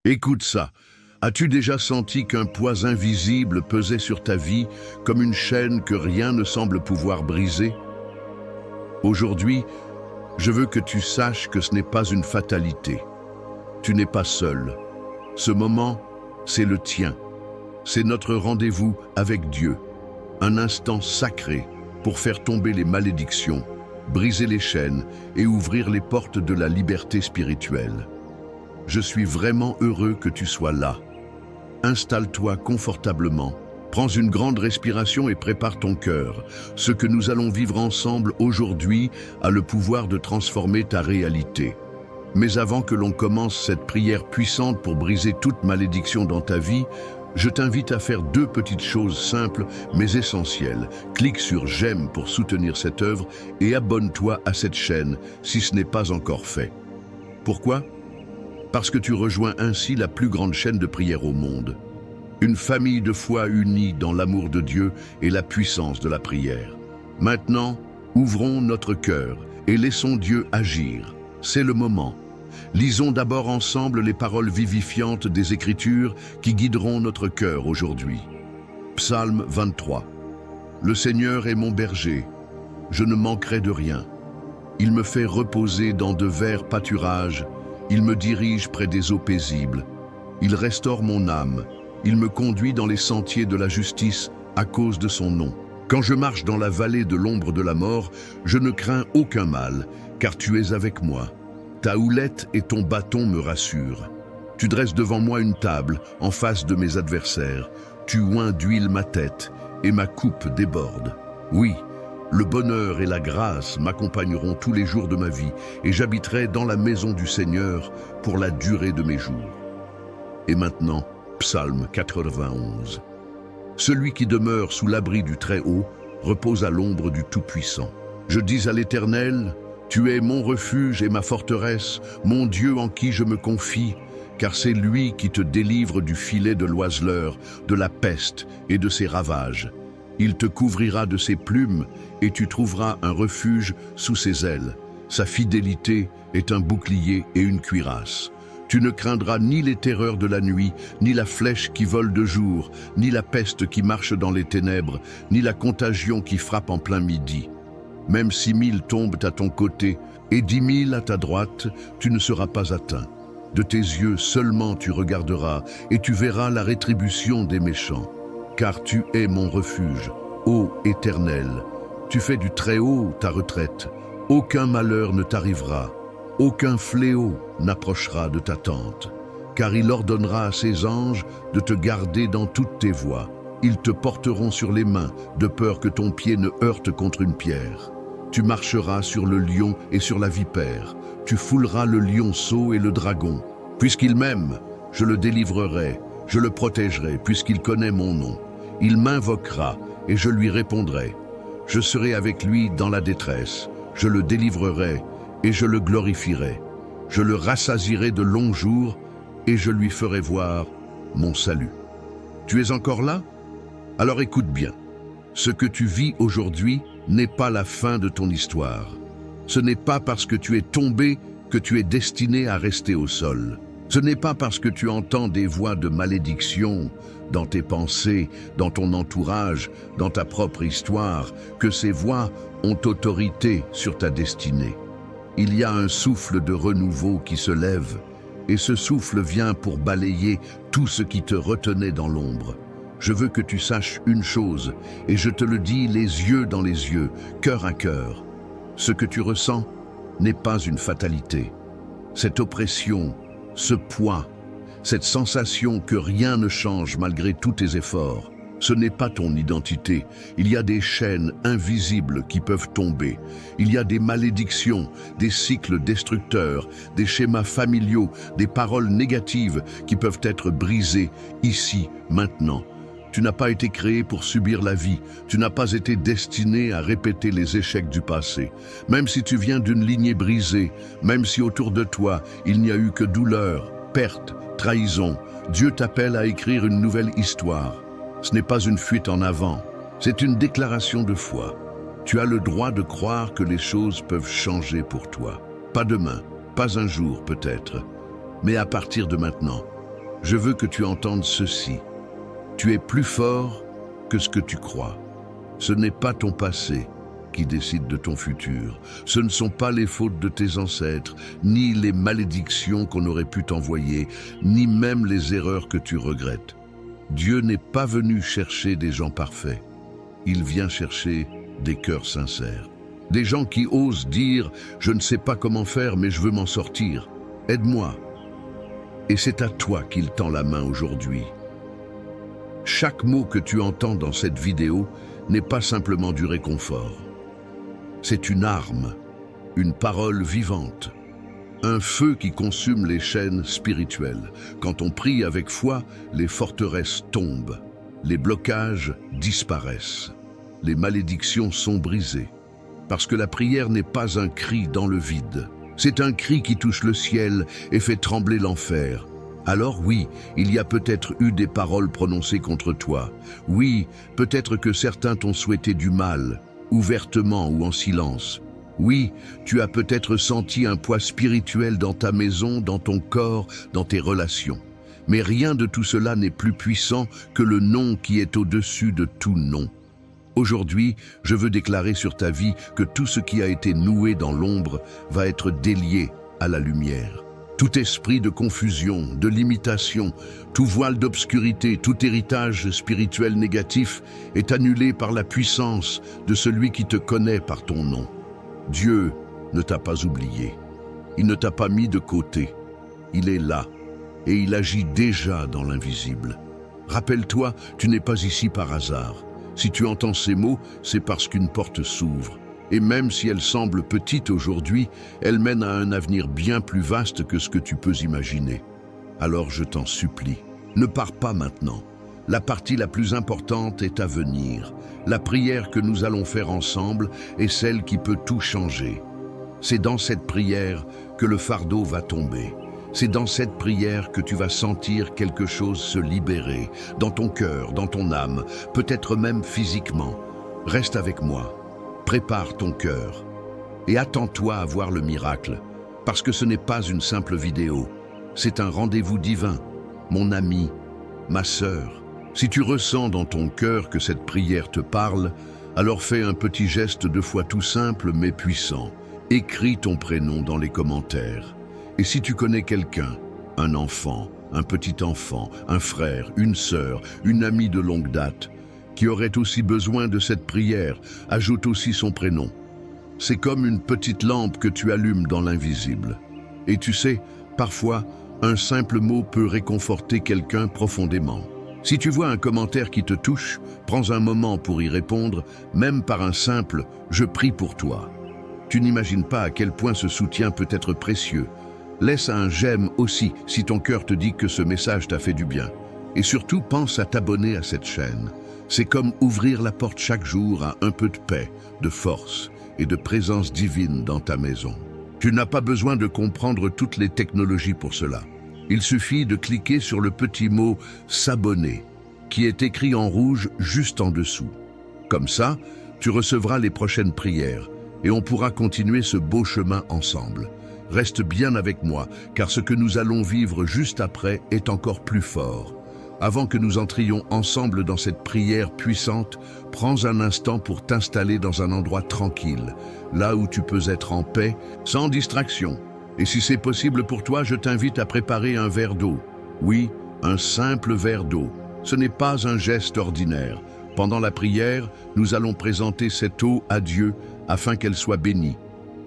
Écoute ça. As-tu déjà senti qu'un poids invisible pesait sur ta vie comme une chaîne que rien ne semble pouvoir briser? Aujourd'hui, je veux que tu saches que ce n'est pas une fatalité. Tu n'es pas seul. Ce moment, c'est le tien. C'est notre rendez-vous avec Dieu. Un instant sacré pour faire tomber les malédictions, briser les chaînes et ouvrir les portes de la liberté spirituelle. Je suis vraiment heureux que tu sois là. Installe-toi confortablement, prends une grande respiration et prépare ton cœur. Ce que nous allons vivre ensemble aujourd'hui a le pouvoir de transformer ta réalité. Mais avant que l'on commence cette prière puissante pour briser toute malédiction dans ta vie, je t'invite à faire deux petites choses simples mais essentielles. Clique sur j'aime pour soutenir cette œuvre et abonne-toi à cette chaîne si ce n'est pas encore fait. Pourquoi ? Parce que tu rejoins ainsi la plus grande chaîne de prière au monde. Une famille de foi unie dans l'amour de Dieu et la puissance de la prière. Maintenant, ouvrons notre cœur et laissons Dieu agir. C'est le moment. Lisons d'abord ensemble les paroles vivifiantes des Écritures qui guideront notre cœur aujourd'hui. Psaume 23. Le Seigneur est mon berger, je ne manquerai de rien. Il me fait reposer dans de verts pâturages, il me dirige près des eaux paisibles. Il restaure mon âme, il me conduit dans les sentiers de la justice à cause de son nom. Quand je marche dans la vallée de l'ombre de la mort, je ne crains aucun mal, car tu es avec moi. Ta houlette et ton bâton me rassurent. Tu dresses devant moi une table en face de mes adversaires. Tu oins d'huile ma tête et ma coupe déborde. Oui, le bonheur et la grâce m'accompagneront tous les jours de ma vie et j'habiterai dans la maison du Seigneur pour la durée de mes jours. Et maintenant, Psaume 91. Celui qui demeure sous l'abri du Très-Haut repose à l'ombre du Tout-Puissant. Je dis à l'Éternel, tu es mon refuge et ma forteresse, mon Dieu en qui je me confie, car c'est lui qui te délivre du filet de l'oiseleur, de la peste et de ses ravages. Il te couvrira de ses plumes et tu trouveras un refuge sous ses ailes. Sa fidélité est un bouclier et une cuirasse. Tu ne craindras ni les terreurs de la nuit, ni la flèche qui vole de jour, ni la peste qui marche dans les ténèbres, ni la contagion qui frappe en plein midi. Même 6 000 tombent à ton côté et 10 000 à ta droite, tu ne seras pas atteint. De tes yeux seulement tu regarderas et tu verras la rétribution des méchants. Car tu es mon refuge, ô Éternel. Tu fais du Très-Haut ta retraite. Aucun malheur ne t'arrivera, aucun fléau n'approchera de ta tente. Car il ordonnera à ses anges de te garder dans toutes tes voies. Ils te porteront sur les mains, de peur que ton pied ne heurte contre une pierre. Tu marcheras sur le lion et sur la vipère. Tu fouleras le lionceau et le dragon. Puisqu'il m'aime, je le délivrerai, je le protégerai, puisqu'il connaît mon nom. Il m'invoquera et je lui répondrai. Je serai avec lui dans la détresse. Je le délivrerai et je le glorifierai. Je le rassasierai de longs jours et je lui ferai voir mon salut. Tu es encore là? Alors écoute bien. Ce que tu vis aujourd'hui n'est pas la fin de ton histoire. Ce n'est pas parce que tu es tombé que tu es destiné à rester au sol. Ce n'est pas parce que tu entends des voix de malédiction dans tes pensées, dans ton entourage, dans ta propre histoire, que ces voix ont autorité sur ta destinée. Il y a un souffle de renouveau qui se lève, et ce souffle vient pour balayer tout ce qui te retenait dans l'ombre. Je veux que tu saches une chose, et je te le dis les yeux dans les yeux, cœur à cœur. Ce que tu ressens n'est pas une fatalité. Cette oppression, ce poids, cette sensation que rien ne change malgré tous tes efforts, ce n'est pas ton identité. Il y a des chaînes invisibles qui peuvent tomber. Il y a des malédictions, des cycles destructeurs, des schémas familiaux, des paroles négatives qui peuvent être brisées ici, maintenant. Tu n'as pas été créé pour subir la vie. Tu n'as pas été destiné à répéter les échecs du passé. Même si tu viens d'une lignée brisée, même si autour de toi, il n'y a eu que douleur, perte, trahison, Dieu t'appelle à écrire une nouvelle histoire. Ce n'est pas une fuite en avant, c'est une déclaration de foi. Tu as le droit de croire que les choses peuvent changer pour toi. Pas demain, pas un jour peut-être, mais à partir de maintenant. je veux que tu entendes ceci. Tu es plus fort que ce que tu crois. Ce n'est pas ton passé qui décide de ton futur. Ce ne sont pas les fautes de tes ancêtres, ni les malédictions qu'on aurait pu t'envoyer, ni même les erreurs que tu regrettes. Dieu n'est pas venu chercher des gens parfaits. Il vient chercher des cœurs sincères. Des gens qui osent dire « Je ne sais pas comment faire, mais je veux m'en sortir. Aide-moi ». Et c'est à toi qu'il tend la main aujourd'hui. Chaque mot que tu entends dans cette vidéo n'est pas simplement du réconfort. C'est une arme, une parole vivante, un feu qui consume les chaînes spirituelles. Quand on prie avec foi, les forteresses tombent, les blocages disparaissent, les malédictions sont brisées. Parce que la prière n'est pas un cri dans le vide. C'est un cri qui touche le ciel et fait trembler l'enfer. Alors oui, il y a peut-être eu des paroles prononcées contre toi. Oui, peut-être que certains t'ont souhaité du mal, ouvertement ou en silence. Oui, tu as peut-être senti un poids spirituel dans ta maison, dans ton corps, dans tes relations. Mais rien de tout cela n'est plus puissant que le nom qui est au-dessus de tout nom. Aujourd'hui, je veux déclarer sur ta vie que tout ce qui a été noué dans l'ombre va être délié à la lumière. Tout esprit de confusion, de limitation, tout voile d'obscurité, tout héritage spirituel négatif est annulé par la puissance de celui qui te connaît par ton nom. Dieu ne t'a pas oublié. Il ne t'a pas mis de côté. Il est là et il agit déjà dans l'invisible. Rappelle-toi, tu n'es pas ici par hasard. Si tu entends ces mots, c'est parce qu'une porte s'ouvre. Et même si elle semble petite aujourd'hui, elle mène à un avenir bien plus vaste que ce que tu peux imaginer. Alors je t'en supplie, ne pars pas maintenant. La partie la plus importante est à venir. La prière que nous allons faire ensemble est celle qui peut tout changer. C'est dans cette prière que le fardeau va tomber. C'est dans cette prière que tu vas sentir quelque chose se libérer, dans ton cœur, dans ton âme, peut-être même physiquement. Reste avec moi, prépare ton cœur et attends-toi à voir le miracle, parce que ce n'est pas une simple vidéo, c'est un rendez-vous divin, mon ami, ma sœur. Si tu ressens dans ton cœur que cette prière te parle, alors fais un petit geste de foi tout simple mais puissant. Écris ton prénom dans les commentaires. Et si tu connais quelqu'un, un enfant, un petit enfant, un frère, une sœur, une amie de longue date, qui aurait aussi besoin de cette prière, ajoute aussi son prénom. C'est comme une petite lampe que tu allumes dans l'invisible. Et tu sais, parfois, un simple mot peut réconforter quelqu'un profondément. Si tu vois un commentaire qui te touche, prends un moment pour y répondre, même par un simple « Je prie pour toi ». Tu n'imagines pas à quel point ce soutien peut être précieux. Laisse un j'aime aussi si ton cœur te dit que ce message t'a fait du bien. Et surtout, pense à t'abonner à cette chaîne. C'est comme ouvrir la porte chaque jour à un peu de paix, de force et de présence divine dans ta maison. Tu n'as pas besoin de comprendre toutes les technologies pour cela. Il suffit de cliquer sur le petit mot « S'abonner » qui est écrit en rouge juste en dessous. Comme ça, tu recevras les prochaines prières et on pourra continuer ce beau chemin ensemble. Reste bien avec moi, car ce que nous allons vivre juste après est encore plus fort. Avant que nous entrions ensemble dans cette prière puissante, prends un instant pour t'installer dans un endroit tranquille, là où tu peux être en paix, sans distraction. Et si c'est possible pour toi, je t'invite à préparer un verre d'eau. Oui, un simple verre d'eau. Ce n'est pas un geste ordinaire. Pendant la prière, nous allons présenter cette eau à Dieu afin qu'elle soit bénie.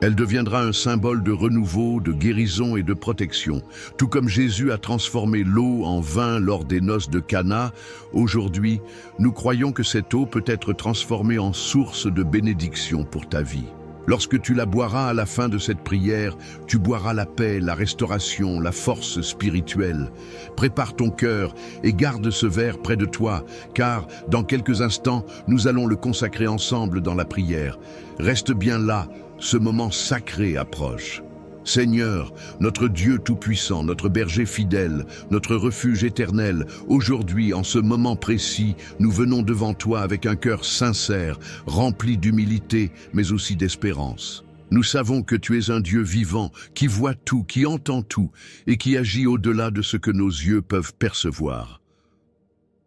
Elle deviendra un symbole de renouveau, de guérison et de protection. Tout comme Jésus a transformé l'eau en vin lors des noces de Cana, aujourd'hui, nous croyons que cette eau peut être transformée en source de bénédiction pour ta vie. Lorsque tu la boiras à la fin de cette prière, tu boiras la paix, la restauration, la force spirituelle. Prépare ton cœur et garde ce verre près de toi, car dans quelques instants, nous allons le consacrer ensemble dans la prière. Reste bien là, ce moment sacré approche. Seigneur, notre Dieu tout-puissant, notre berger fidèle, notre refuge éternel, aujourd'hui, en ce moment précis, nous venons devant toi avec un cœur sincère, rempli d'humilité, mais aussi d'espérance. Nous savons que tu es un Dieu vivant, qui voit tout, qui entend tout, et qui agit au-delà de ce que nos yeux peuvent percevoir.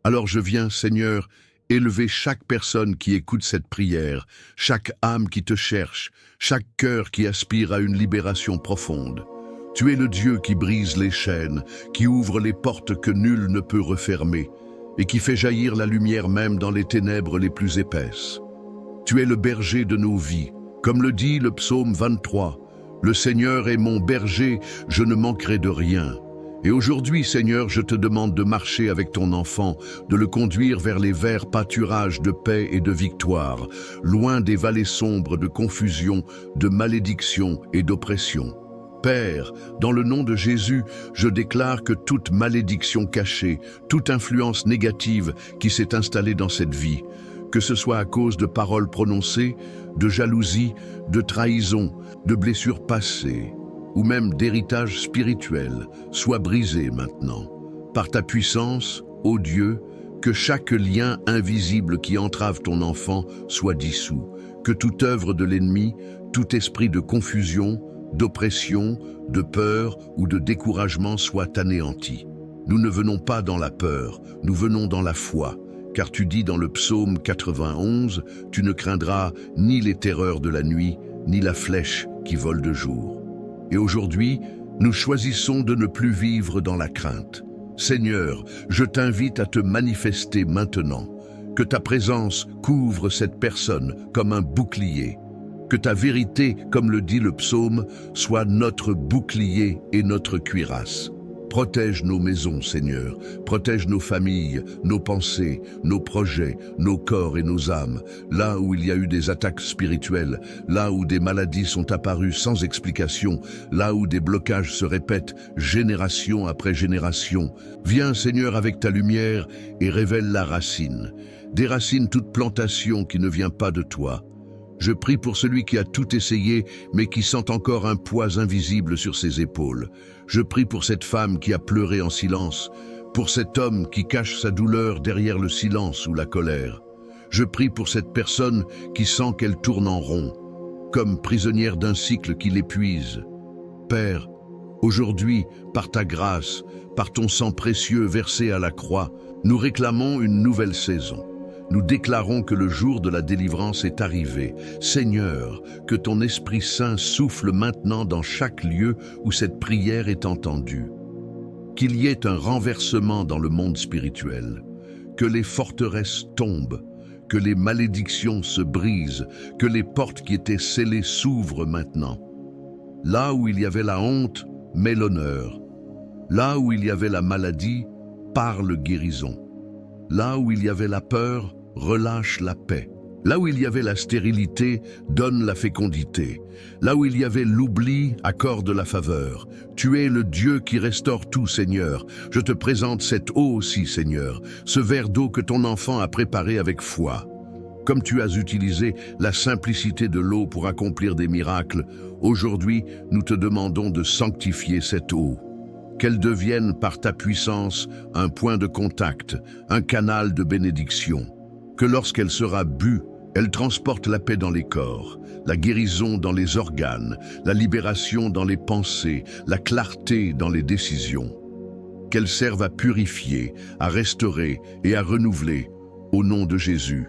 Alors je viens, Seigneur, élever chaque personne qui écoute cette prière, chaque âme qui te cherche, chaque cœur qui aspire à une libération profonde. Tu es le Dieu qui brise les chaînes, qui ouvre les portes que nul ne peut refermer, et qui fait jaillir la lumière même dans les ténèbres les plus épaisses. Tu es le berger de nos vies, comme le dit le psaume 23. « Le Seigneur est mon berger, je ne manquerai de rien. » Et aujourd'hui, Seigneur, je te demande de marcher avec ton enfant, de le conduire vers les verts pâturages de paix et de victoire, loin des vallées sombres de confusion, de malédiction et d'oppression. Père, dans le nom de Jésus, je déclare que toute malédiction cachée, toute influence négative qui s'est installée dans cette vie, que ce soit à cause de paroles prononcées, de jalousie, de trahison, de blessures passées, ou même d'héritage spirituel, soit brisée maintenant. Par ta puissance, ô Dieu, que chaque lien invisible qui entrave ton enfant soit dissous, que toute œuvre de l'ennemi, tout esprit de confusion, d'oppression, de peur ou de découragement soit anéanti. Nous ne venons pas dans la peur, nous venons dans la foi, car tu dis dans le psaume 91, « Tu ne craindras ni les terreurs de la nuit, ni la flèche qui vole de jour. » Et aujourd'hui, nous choisissons de ne plus vivre dans la crainte. Seigneur, je t'invite à te manifester maintenant, que ta présence couvre cette personne comme un bouclier, que ta vérité, comme le dit le psaume, soit notre bouclier et notre cuirasse. Protège nos maisons, Seigneur, protège nos familles, nos pensées, nos projets, nos corps et nos âmes, là où il y a eu des attaques spirituelles, là où des maladies sont apparues sans explication, là où des blocages se répètent génération après génération. Viens, Seigneur, avec ta lumière et révèle la racine. Déracine toute plantation qui ne vient pas de toi. Je prie pour celui qui a tout essayé, mais qui sent encore un poids invisible sur ses épaules. Je prie pour cette femme qui a pleuré en silence, pour cet homme qui cache sa douleur derrière le silence ou la colère. Je prie pour cette personne qui sent qu'elle tourne en rond, comme prisonnière d'un cycle qui l'épuise. Père, aujourd'hui, par ta grâce, par ton sang précieux versé à la croix, nous réclamons une nouvelle saison. Nous déclarons que le jour de la délivrance est arrivé. Seigneur, que ton Esprit Saint souffle maintenant dans chaque lieu où cette prière est entendue. Qu'il y ait un renversement dans le monde spirituel, que les forteresses tombent, que les malédictions se brisent, que les portes qui étaient scellées s'ouvrent maintenant. Là où il y avait la honte, mets l'honneur. Là où il y avait la maladie, parle guérison. Là où il y avait la peur, relâche la paix. Là où il y avait la stérilité, donne la fécondité. Là où il y avait l'oubli, accorde la faveur. Tu es le Dieu qui restaure tout, Seigneur. Je te présente cette eau aussi, Seigneur, ce verre d'eau que ton enfant a préparé avec foi. Comme tu as utilisé la simplicité de l'eau pour accomplir des miracles, aujourd'hui, nous te demandons de sanctifier cette eau. Qu'elle devienne par ta puissance un point de contact, un canal de bénédiction. Que lorsqu'elle sera bue, elle transporte la paix dans les corps, la guérison dans les organes, la libération dans les pensées, la clarté dans les décisions. Qu'elle serve à purifier, à restaurer et à renouveler, au nom de Jésus.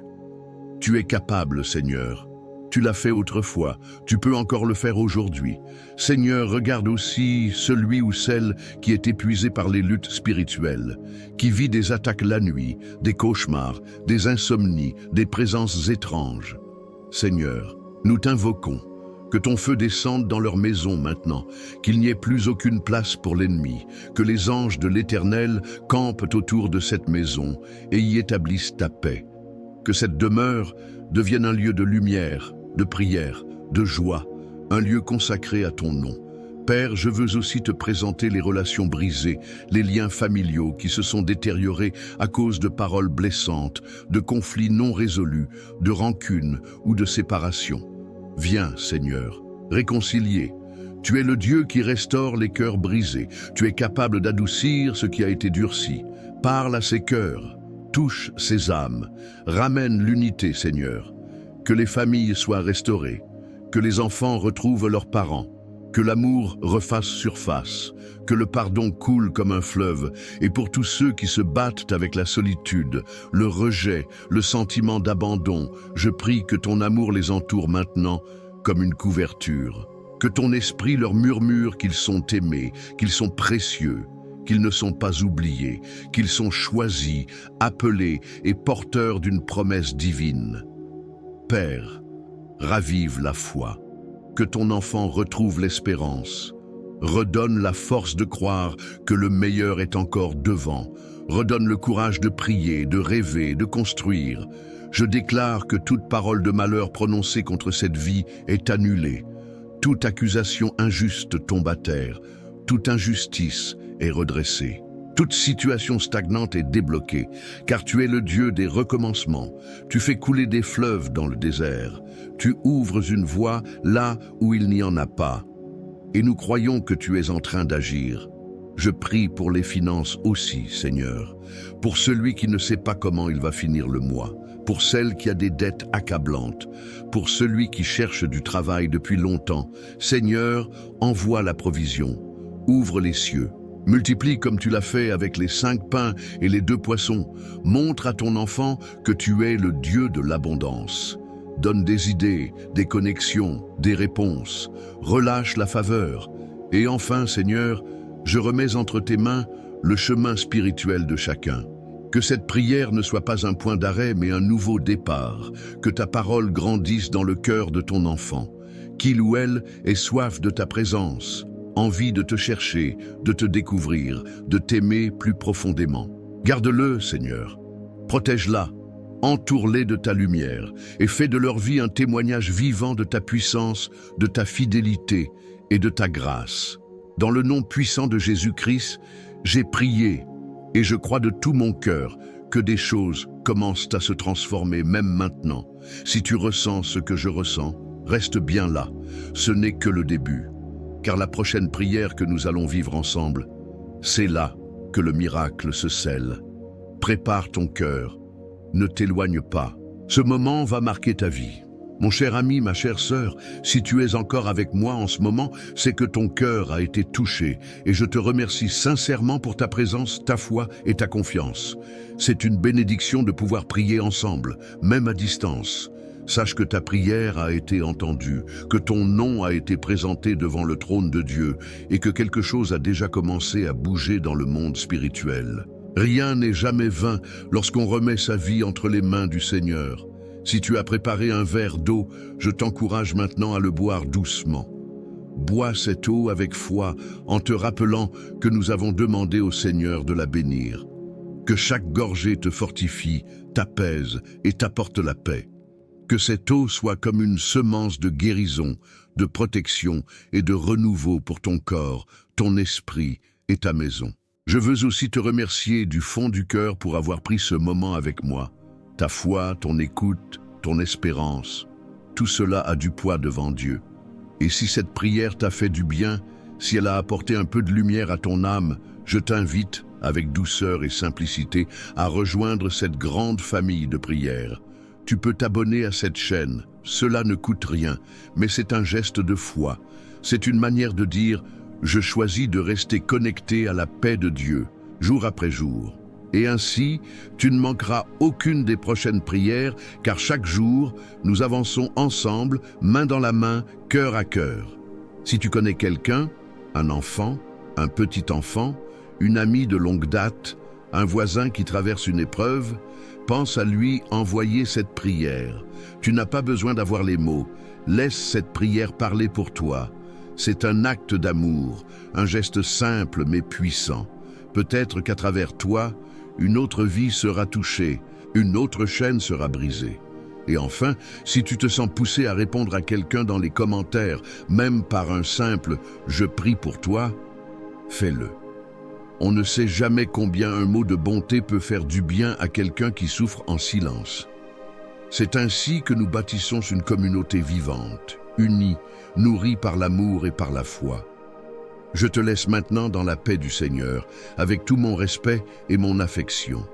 Tu es capable, Seigneur. Tu l'as fait autrefois, tu peux encore le faire aujourd'hui. Seigneur, regarde aussi celui ou celle qui est épuisé par les luttes spirituelles, qui vit des attaques la nuit, des cauchemars, des insomnies, des présences étranges. Seigneur, nous t'invoquons, que ton feu descende dans leur maison maintenant, qu'il n'y ait plus aucune place pour l'ennemi, que les anges de l'Éternel campent autour de cette maison et y établissent ta paix. Que cette demeure devienne un lieu de lumière, de prière, de joie, un lieu consacré à ton nom. Père, je veux aussi te présenter les relations brisées, les liens familiaux qui se sont détériorés à cause de paroles blessantes, de conflits non résolus, de rancunes ou de séparation. Viens, Seigneur, réconcilier. Tu es le Dieu qui restaure les cœurs brisés. Tu es capable d'adoucir ce qui a été durci. Parle à ces cœurs, touche ces âmes, ramène l'unité, Seigneur. Que les familles soient restaurées, que les enfants retrouvent leurs parents, que l'amour refasse surface, que le pardon coule comme un fleuve, et pour tous ceux qui se battent avec la solitude, le rejet, le sentiment d'abandon, je prie que ton amour les entoure maintenant comme une couverture, que ton esprit leur murmure qu'ils sont aimés, qu'ils sont précieux, qu'ils ne sont pas oubliés, qu'ils sont choisis, appelés et porteurs d'une promesse divine. Père, ravive la foi, que ton enfant retrouve l'espérance, redonne la force de croire que le meilleur est encore devant, redonne le courage de prier, de rêver, de construire. Je déclare que toute parole de malheur prononcée contre cette vie est annulée. Toute accusation injuste tombe à terre, toute injustice est redressée. Toute situation stagnante est débloquée, car tu es le Dieu des recommencements. Tu fais couler des fleuves dans le désert. Tu ouvres une voie là où il n'y en a pas. Et nous croyons que tu es en train d'agir. Je prie pour les finances aussi, Seigneur. Pour celui qui ne sait pas comment il va finir le mois. Pour celle qui a des dettes accablantes. Pour celui qui cherche du travail depuis longtemps. Seigneur, envoie la provision. Ouvre les cieux. Multiplie comme tu l'as fait avec les 5 pains et les 2 poissons. Montre à ton enfant que tu es le Dieu de l'abondance. Donne des idées, des connexions, des réponses. Relâche la faveur. Et enfin, Seigneur, je remets entre tes mains le chemin spirituel de chacun. Que cette prière ne soit pas un point d'arrêt, mais un nouveau départ. Que ta parole grandisse dans le cœur de ton enfant. Qu'il ou elle ait soif de ta présence. Envie de te chercher, de te découvrir, de t'aimer plus profondément. Garde-le, Seigneur. Protège-la, entoure-les de ta lumière et fais de leur vie un témoignage vivant de ta puissance, de ta fidélité et de ta grâce. Dans le nom puissant de Jésus-Christ, j'ai prié et je crois de tout mon cœur que des choses commencent à se transformer même maintenant. Si tu ressens ce que je ressens, reste bien là. Ce n'est que le début. Car la prochaine prière que nous allons vivre ensemble, c'est là que le miracle se scelle. Prépare ton cœur, ne t'éloigne pas. Ce moment va marquer ta vie. Mon cher ami, ma chère sœur, si tu es encore avec moi en ce moment, c'est que ton cœur a été touché et je te remercie sincèrement pour ta présence, ta foi et ta confiance. C'est une bénédiction de pouvoir prier ensemble, même à distance. Sache que ta prière a été entendue, que ton nom a été présenté devant le trône de Dieu et que quelque chose a déjà commencé à bouger dans le monde spirituel. Rien n'est jamais vain lorsqu'on remet sa vie entre les mains du Seigneur. Si tu as préparé un verre d'eau, je t'encourage maintenant à le boire doucement. Bois cette eau avec foi en te rappelant que nous avons demandé au Seigneur de la bénir. Que chaque gorgée te fortifie, t'apaise et t'apporte la paix. Que cette eau soit comme une semence de guérison, de protection et de renouveau pour ton corps, ton esprit et ta maison. Je veux aussi te remercier du fond du cœur pour avoir pris ce moment avec moi. Ta foi, ton écoute, ton espérance, tout cela a du poids devant Dieu. Et si cette prière t'a fait du bien, si elle a apporté un peu de lumière à ton âme, je t'invite, avec douceur et simplicité, à rejoindre cette grande famille de prières. Tu peux t'abonner à cette chaîne, cela ne coûte rien, mais c'est un geste de foi. C'est une manière de dire « Je choisis de rester connecté à la paix de Dieu, jour après jour ». Et ainsi, tu ne manqueras aucune des prochaines prières, car chaque jour, nous avançons ensemble, main dans la main, cœur à cœur. Si tu connais quelqu'un, un enfant, un petit enfant, une amie de longue date, un voisin qui traverse une épreuve, pense à lui envoyer cette prière. Tu n'as pas besoin d'avoir les mots. Laisse cette prière parler pour toi. C'est un acte d'amour, un geste simple mais puissant. Peut-être qu'à travers toi, une autre vie sera touchée, une autre chaîne sera brisée. Et enfin, si tu te sens poussé à répondre à quelqu'un dans les commentaires, même par un simple « je prie pour toi », fais-le. On ne sait jamais combien un mot de bonté peut faire du bien à quelqu'un qui souffre en silence. C'est ainsi que nous bâtissons une communauté vivante, unie, nourrie par l'amour et par la foi. Je te laisse maintenant dans la paix du Seigneur, avec tout mon respect et mon affection.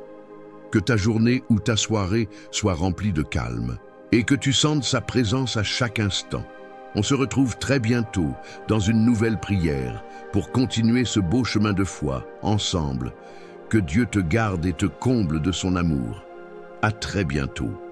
Que ta journée ou ta soirée soit remplie de calme, et que tu sentes sa présence à chaque instant. On se retrouve très bientôt dans une nouvelle prière pour continuer ce beau chemin de foi, ensemble. Que Dieu te garde et te comble de son amour. À très bientôt.